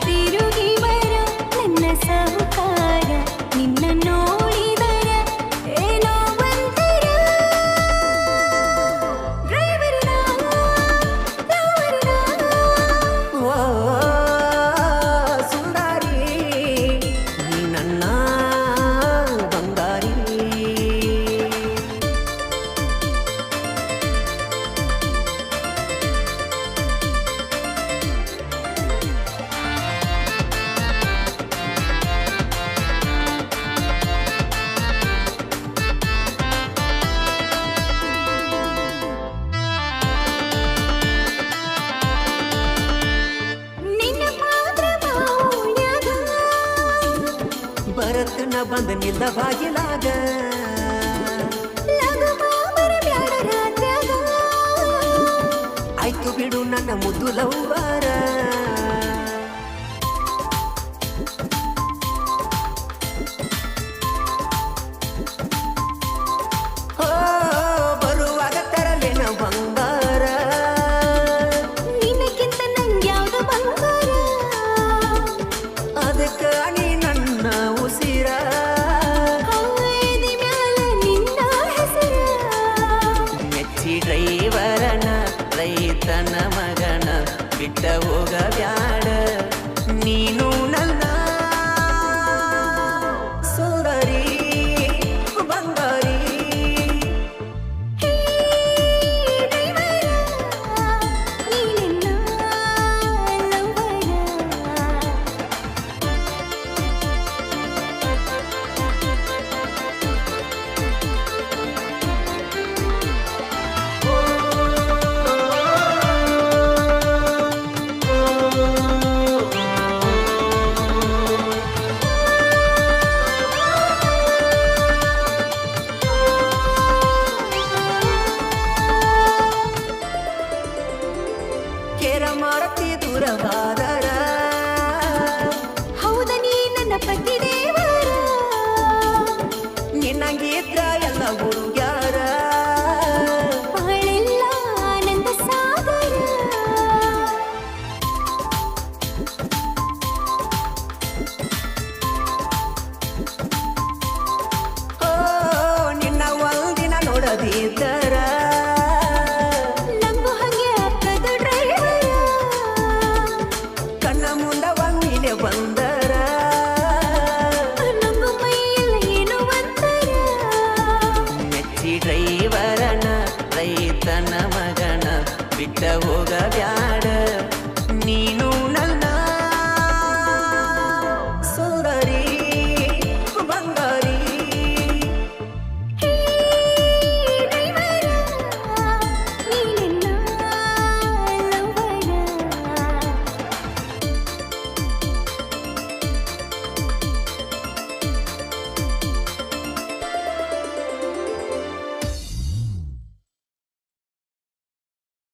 ತಿರುಗಿ ಬರ ನನ್ನ ಸಾಹುಕಾರ ನಿನ್ನ ನೋಡಿದರ ಏನೋ ಒಂಥರ ಡ್ರೈವರಿನ ಲವರಿನ ಓ ಸುಂದರಿ ನೀ ನನ್ನ ಬಂಗಾರಿ ನಿನ್ನ ಪಾತ್ರ ಮೌನ್ಯದ ಬರತನ ಬಂದ ನಿಲ್ಲ ಬಾಗಿಲಾಗ ಲಗು ಮಾಮರ ಬ್ಯಾಡ ರಾತ್ರ್ಯಾಗ ಆಯ್ತು ಬಿಡು ನನ್ನ ಮುದ್ದು ಲವ್ವಾರ ಓ ಬರುವಾಗ ತರಲೇನ ಬಂಗಾರ ನಿನಕ್ಕಿಂತ ನಂಗ್ಯಾವ್ದು ಬಂಗಾರ ಅದಕ್ಕ ನೀ ನನ್ನ ಉಸಿರ ಹೌದಿ ಮ್ಯಾಲ ನಿನ್ನ ಹೆಸರ ಮೆಚ್ಚಿ ಡ್ರೈವರನ ರೈತನ ಮಗನ ಬಿಟ್ಟ ಹೋಗ ಬ್ಯಾಡ ನೀನು ನನ್ನ ಸುಂದರಿ ಬಂಗಾರಿ ಹೇ ಡ್ರೈವರ ನೀನೆನ್ನ ಲವ್ವರ ಕೇರ ಮಾಡತಿ ದೂರವಾದರ ಹೌದ ನೀ ನನ್ನ ಪತಿ ದೇವರ ನಿನ್ನಂಗಿದ್ರ ಎಲ್ಲ ಹುಡುಗ್ಯಾರ ಬಾಳೆಲ್ಲ ಆನಂದ ಸಾಗರ ಓ ನಿನ್ನ ಒಂದಿನ ನೋಡದಿದ್ದರ ನಂಗು ಹಂಗೆ ಆಗ್ತದ ಡ್ರೈವರ ಕಣ್ಣ ಮುಂದ ಒಂದಿನೆ ಬಂದ